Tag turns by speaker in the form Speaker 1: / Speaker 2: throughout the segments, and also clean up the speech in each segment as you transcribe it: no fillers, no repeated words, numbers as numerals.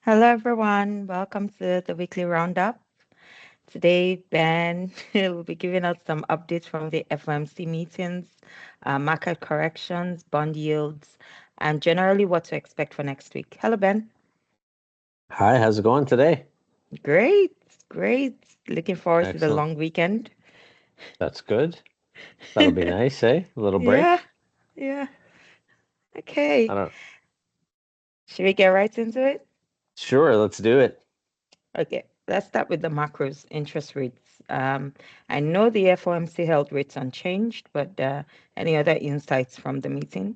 Speaker 1: Hello, everyone. Welcome to the weekly roundup. Today, Ben will be giving us some updates from the FOMC meetings, market corrections, bond yields, and generally what to expect for next week. Hello, Ben.
Speaker 2: Hi, how's it going today?
Speaker 1: Great, great. Looking forward to the
Speaker 2: Excellent.
Speaker 1: long weekend.
Speaker 2: That's good. That'll be nice, eh? A little
Speaker 1: Yeah,
Speaker 2: break.
Speaker 1: yeah. Okay.
Speaker 2: I don't.
Speaker 1: Should we get right into it?
Speaker 2: Sure, let's do it.
Speaker 1: Okay, let's start with the macros, interest rates. I know the FOMC held rates unchanged, but any other insights from the meeting?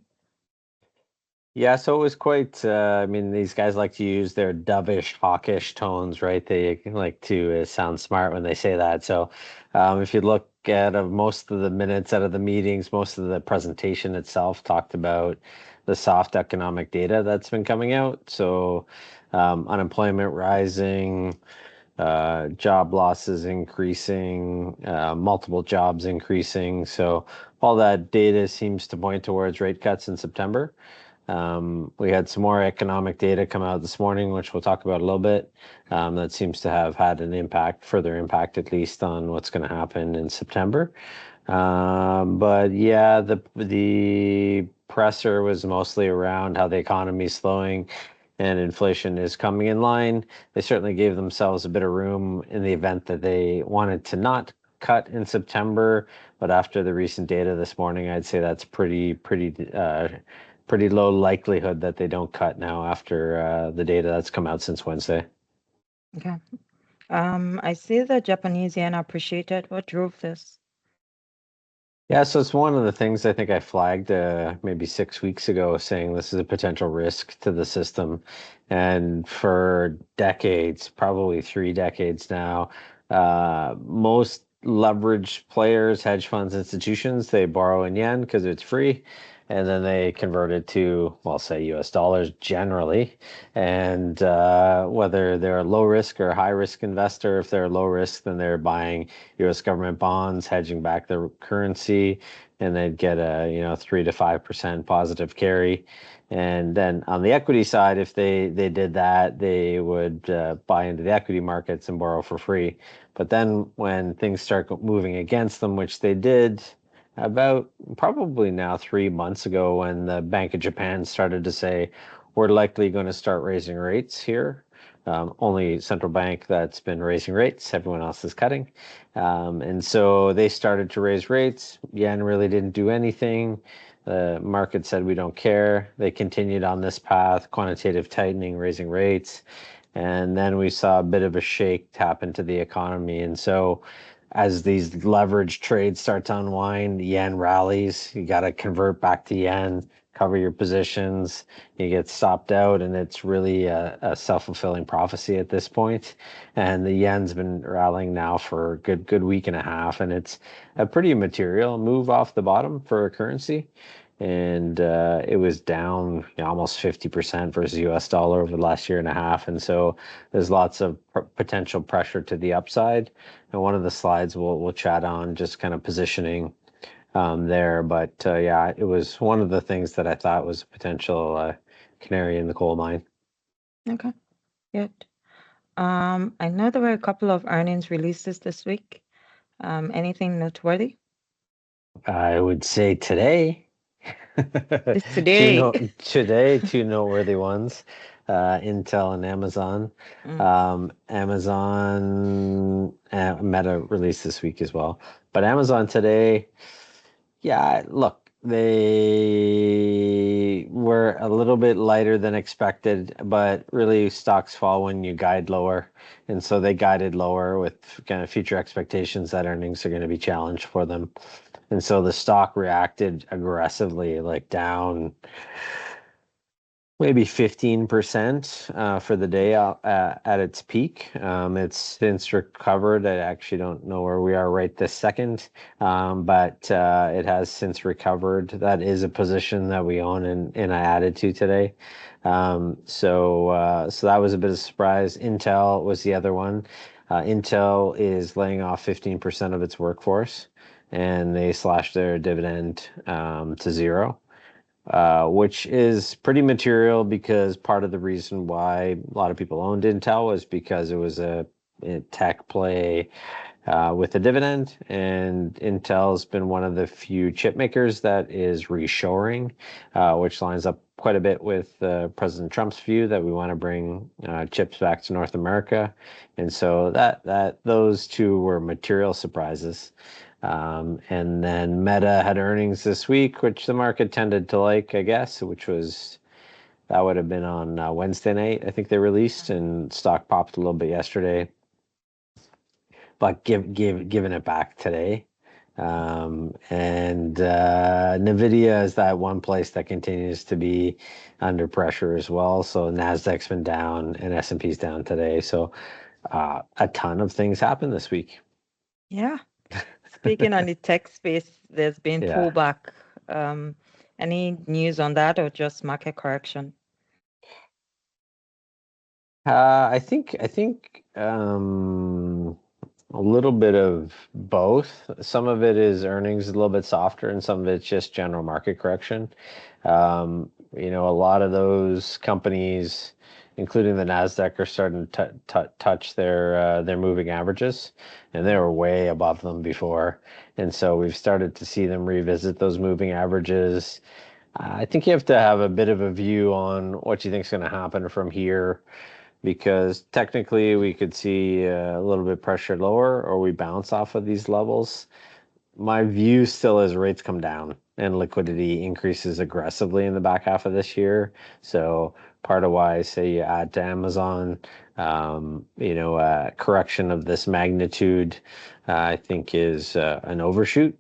Speaker 2: Yeah, so it was quite. I mean, these guys like to use their dovish, hawkish tones, right? They like to sound smart when they say that. So, if you look at most of the minutes out of the meetings, most of the presentation itself talked about the soft economic data that's been coming out. So, unemployment rising. Job losses increasing, multiple jobs increasing. So all that data seems to point towards rate cuts in September. We had some more economic data come out this morning, which we'll talk about a little bit. That seems to have had an impact, further impact at least, on what's going to happen in September. But yeah, the presser was mostly around how the economy is slowing and inflation is coming in line. They certainly gave themselves a bit of room in the event that they wanted to not cut in September. But after the recent data this morning, I'd say that's pretty low likelihood that they don't cut now after the data that's come out since Wednesday.
Speaker 1: Okay. I see the Japanese yen appreciated. What drove this?
Speaker 2: Yeah, so it's one of the things I think I flagged maybe 6 weeks ago, saying this is a potential risk to the system. And for decades, probably 3 decades now, most leveraged players, hedge funds, institutions, they borrow in yen because it's free. And then they convert it to, well, say US dollars generally. And whether they're a low risk or high risk investor, if they're low risk, then they're buying U.S. government bonds, hedging back their currency, and they'd get a 3 to 5% positive carry. And then on the equity side, if they did that, they would buy into the equity markets and borrow for free. But then when things start moving against them, which they did about probably now 3 months ago, when the Bank of Japan started to say, we're likely going to start raising rates here. Only central bank that's been raising rates. Everyone else is cutting. And so they started to raise rates. Yen really didn't do anything. The market said, we don't care. They continued on this path, quantitative tightening, raising rates. And then we saw a bit of a shake happen to the economy. And so as these leverage trades start to unwind, yen rallies, you got to convert back to yen, cover your positions, you get stopped out, and it's really a self-fulfilling prophecy at this point. And the yen's been rallying now for a good week and a half, and it's a pretty material move off the bottom for a currency. And it was down almost 50% versus US dollar over the last year and a half. And so there's lots of potential pressure to the upside. And one of the slides we'll chat on just kind of positioning there. But yeah, it was one of the things that I thought was a potential canary in the coal mine.
Speaker 1: Okay, good. I know there were a couple of earnings releases this week. Anything noteworthy?
Speaker 2: I would say today,
Speaker 1: It's today.
Speaker 2: two noteworthy ones, Intel and Amazon.
Speaker 1: Mm,
Speaker 2: Amazon Meta released this week as well, but Amazon today. Yeah, look, they were a little bit lighter than expected, but really stocks fall when you guide lower. And so they guided lower with kind of future expectations that earnings are going to be challenged for them. And so the stock reacted aggressively, like down maybe 15% for the day at its peak. It's since recovered. I actually don't know where we are right this second, but it has since recovered. That is a position that we own and I added to today. So that was a bit of a surprise. Intel was the other one. Intel is laying off 15% of its workforce, and they slashed their dividend to zero. which is pretty material because part of the reason why a lot of people owned Intel was because it was a tech play with a dividend, and Intel's been one of the few chip makers that is reshoring, which lines up quite a bit with President Trump's view that we want to bring chips back to North America, and so that those two were material surprises. And then Meta had earnings this week, which the market tended to like, I guess, which was that would have been on Wednesday night. I think they released, and stock popped a little bit yesterday, but giving it back today. And Nvidia is that one place that continues to be under pressure as well. So Nasdaq's been down and S&P's down today. So a ton of things happened this week.
Speaker 1: Yeah. Speaking on the tech space, there's been
Speaker 2: Yeah.
Speaker 1: pullback. Any news on that or just market correction?
Speaker 2: I think a little bit of both. Some of it is earnings a little bit softer, and some of it's just general market correction. A lot of those companies, including the Nasdaq, are starting to touch their moving averages, and they were way above them before. And so we've started to see them revisit those moving averages. I think you have to have a bit of a view on what you think is going to happen from here because technically we could see a little bit pressure lower or we bounce off of these levels. My view still is rates come down and liquidity increases aggressively in the back half of this year. So part of why I say you add to Amazon, a correction of this magnitude, I think is an overshoot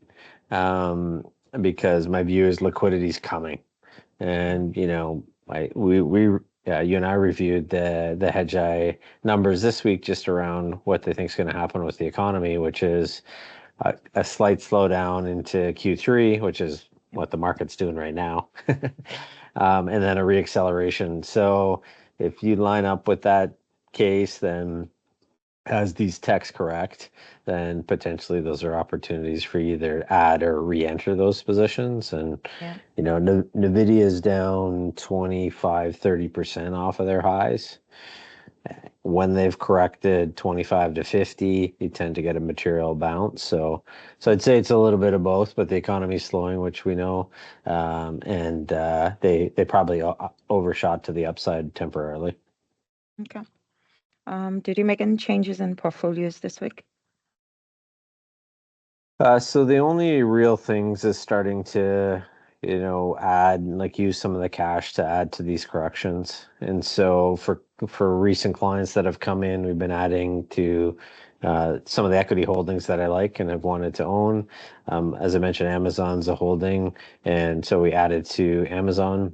Speaker 2: because my view is liquidity is coming. And you and I reviewed the Hedgeye numbers this week just around what they think is going to happen with the economy, which is a slight slowdown into Q3, which is what the market's doing right now, and then a reacceleration. So if you line up with that case, then as these techs correct, then potentially those are opportunities for you either add or re-enter those positions. And,
Speaker 1: Yeah.
Speaker 2: NVIDIA is down 25-30% off of their highs. When they've corrected 25 to 50, you tend to get a material bounce. So I'd say it's a little bit of both, but the economy's slowing, which we know, and they probably overshot to the upside temporarily.
Speaker 1: Okay. Did you make any changes in portfolios this week?
Speaker 2: So the only real things is starting to, add like use some of the cash to add to these corrections. And so for recent clients that have come in, we've been adding to some of the equity holdings that I like and have wanted to own. As I mentioned, Amazon's a holding, and so we added to Amazon.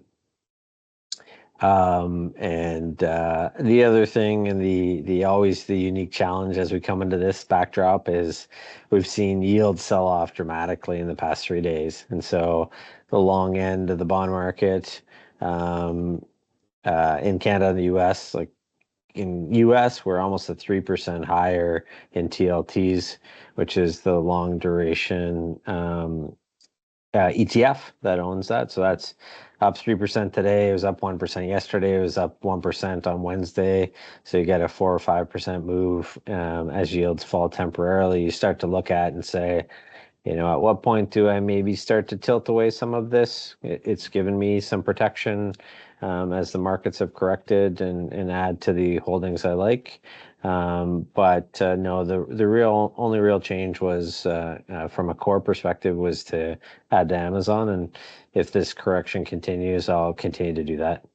Speaker 2: And the other thing, and the always the unique challenge as we come into this backdrop is we've seen yields sell off dramatically in the past 3 days, and so the long end of the bond market um, in Canada and the U.S. like in U.S. we're almost at 3% higher in TLTs, which is the long duration ETF that owns that. So that's up 3% today. It was up 1% yesterday. It was up 1% on Wednesday. So you get a 4 or 5% move as yields fall temporarily. You start to look at and say, at what point do I maybe start to tilt away some of this? It's given me some protection as the markets have corrected and add to the holdings I like. But no, the only real change was from a core perspective was to add to Amazon. And if this correction continues, I'll continue to do that.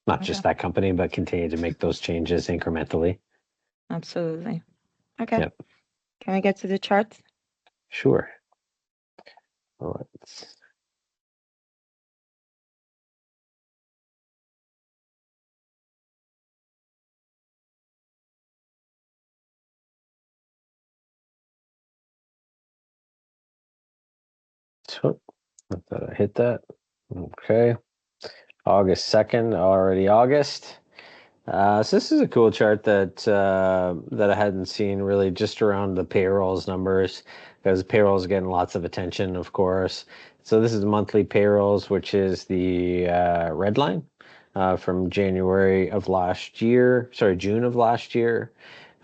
Speaker 2: Not
Speaker 1: Okay.
Speaker 2: just that company, but continue to make those changes incrementally.
Speaker 1: Absolutely. Okay.
Speaker 2: Yep,
Speaker 1: Can we get to the charts?
Speaker 2: sure. Let's so I thought I hit that. Okay. August 2nd, already August. So this is a cool chart that I hadn't seen really just around the payrolls numbers because payrolls getting lots of attention, of course. So this is monthly payrolls, which is the red line from January of last year, sorry, June of last year,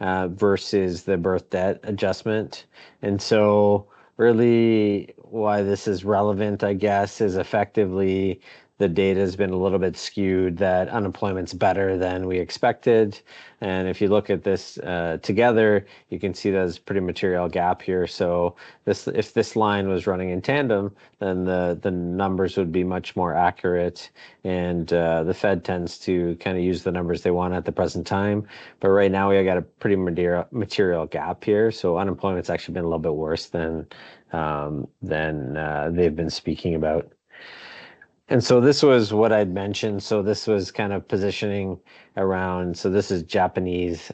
Speaker 2: versus the birth debt adjustment. And so, really, why this is relevant, I guess, is effectively the data has been a little bit skewed that unemployment's better than we expected. And if you look at this together, you can see there's a pretty material gap here. So this, if this line was running in tandem, then the numbers would be much more accurate. And the Fed tends to kind of use the numbers they want at the present time. But right now we got a pretty material gap here. So unemployment's actually been a little bit worse than they've been speaking about. And so this was what I'd mentioned. So this was kind of positioning around. So this is Japanese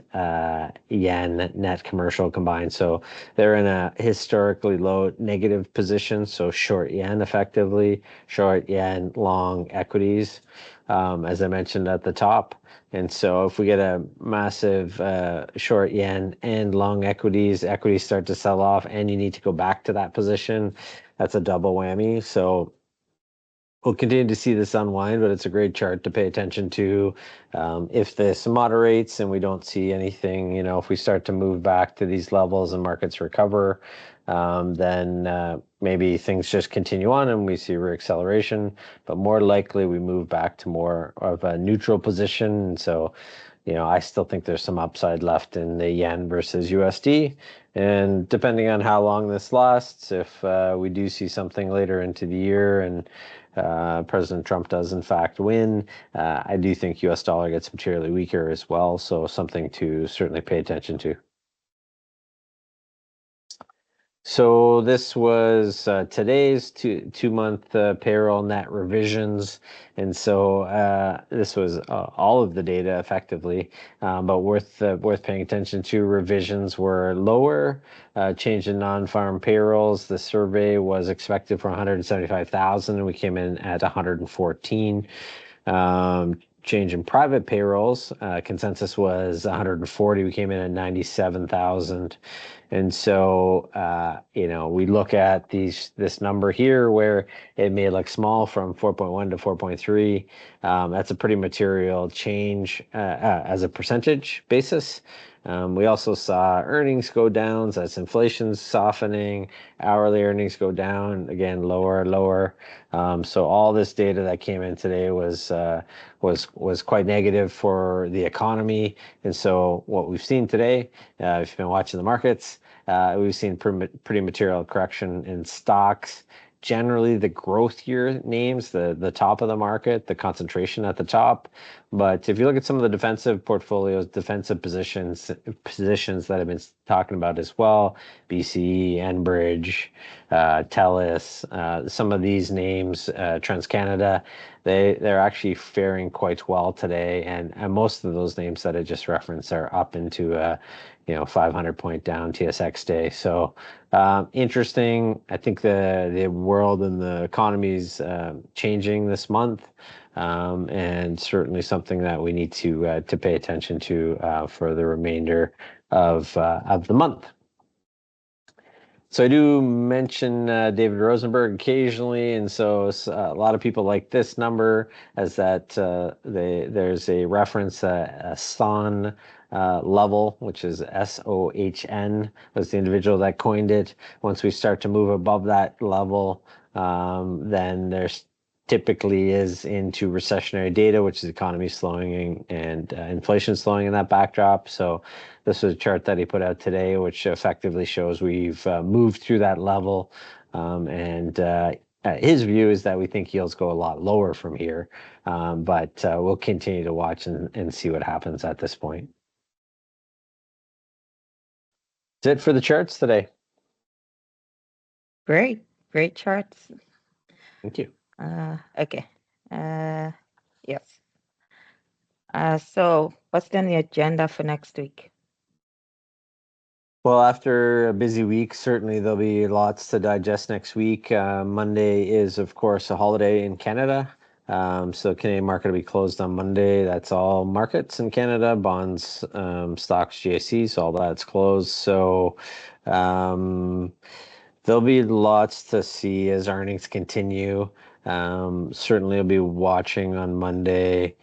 Speaker 2: yen net commercial combined. So they're in a historically low negative position. So short yen effectively, short yen, long equities, as I mentioned at the top. And so if we get a massive short yen and long equities, equities start to sell off and you need to go back to that position. That's a double whammy. So we'll continue to see this unwind, but it's a great chart to pay attention to. If this moderates and we don't see anything, if we start to move back to these levels and markets recover, then maybe things just continue on and we see reacceleration. But more likely, we move back to more of a neutral position. So, I still think there's some upside left in the yen versus USD. And depending on how long this lasts, if we do see something later into the year and President Trump does in fact win, I do think US dollar gets materially weaker as well. So something to certainly pay attention to. So this was today's two-month payroll net revisions, and so this was all of the data effectively, but worth paying attention to. Revisions were lower. Change in non-farm payrolls. The survey was expected for 175,000, and we came in at 114. Change in private payrolls, consensus was 140. We came in at 97,000. And so, we look at this number here where it may look small from 4.1 to 4.3. That's a pretty material change as a percentage basis. We also saw earnings go down as inflation's softening, hourly earnings go down, again, lower. So all this data that came in today was quite negative for the economy. And so what we've seen today, if you've been watching the markets, we've seen pretty material correction in stocks. Generally, the growthier names, the top of the market, the concentration at the top. But if you look at some of the defensive portfolios, defensive positions that I've been talking about as well, BCE, Enbridge, TELUS, some of these names, TransCanada, they're actually faring quite well today, and most of those names that I just referenced are up into 500 point down TSX day. So interesting. I think the world and the economy is changing this month, and certainly something that we need to pay attention to for the remainder of the month. So I do mention David Rosenberg occasionally, and so a lot of people like this number as that there's a reference a SON level, which is SOHN, was the individual that coined it. Once we start to move above that level, then there's typically is into recessionary data, which is economy slowing and inflation slowing in that backdrop. So this was a chart that he put out today, which effectively shows we've moved through that level. And his view is that we think yields go a lot lower from here, but we'll continue to watch and see what happens at this point. That's it for the charts today.
Speaker 1: Great charts.
Speaker 2: Thank you.
Speaker 1: Okay. Yes. So what's on the agenda for next week?
Speaker 2: Well, after a busy week, certainly there'll be lots to digest next week. Monday is, of course, a holiday in Canada. So Canadian market will be closed on Monday. That's all markets in Canada, bonds, stocks, GICs, all that's closed. So There'll be lots to see as earnings continue. Certainly, I'll be watching on Monday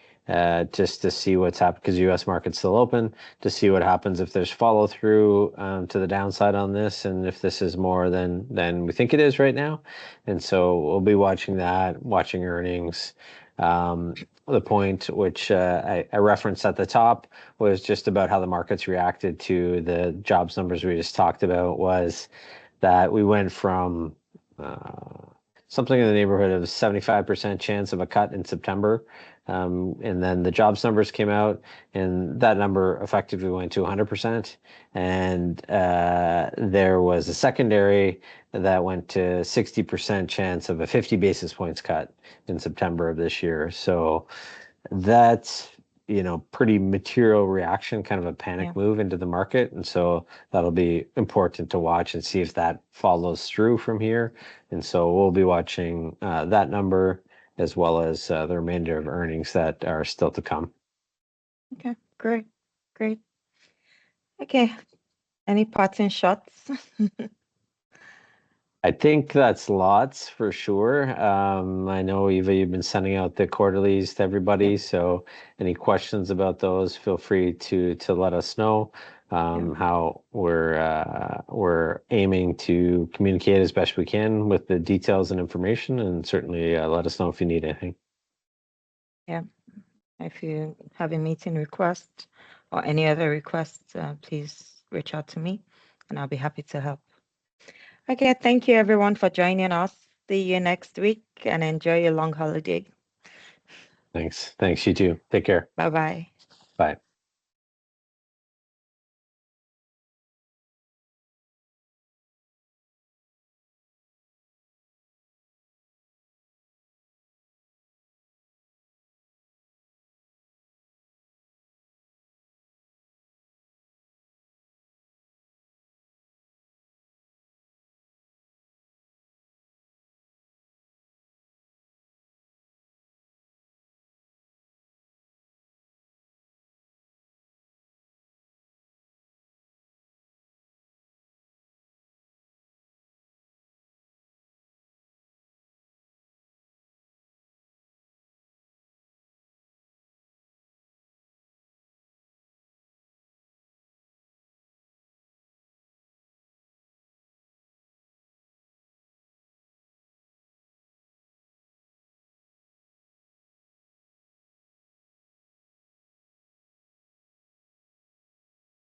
Speaker 2: just to see what's happened because U.S. market's still open to see what happens if there's follow through to the downside on this, and if this is more than we think it is right now. And so we'll be watching that, watching earnings. The point which I referenced at the top was just about how the markets reacted to the jobs numbers we just talked about was that we went from something in the neighborhood of 75% chance of a cut in September. And then the jobs numbers came out, and that number effectively went to 100%. And there was a secondary that went to 60% chance of a 50 basis points cut in September of this year. So that's pretty material reaction, kind of a panic
Speaker 1: Yeah.
Speaker 2: move into the market. And so that'll be important to watch and see if that follows through from here. And so we'll be watching that number as well as the remainder of earnings that are still to come.
Speaker 1: Okay. Great. Great. Okay. Any parting shots?
Speaker 2: I think that's lots for sure. I know, Eva, you've been sending out the quarterlies to
Speaker 1: Yep.
Speaker 2: everybody, so any questions about those, feel free to let us know.
Speaker 1: Yeah.
Speaker 2: How we're aiming to communicate as best we can with the details and information, and certainly let us know if you need anything.
Speaker 1: Yeah. If you have a meeting request or any other requests, please reach out to me and I'll be happy to help. Okay. Thank you, everyone, for joining us. See you next week and enjoy your long holiday.
Speaker 2: Thanks. Thanks, you too. Take care.
Speaker 1: Bye bye.
Speaker 2: Bye.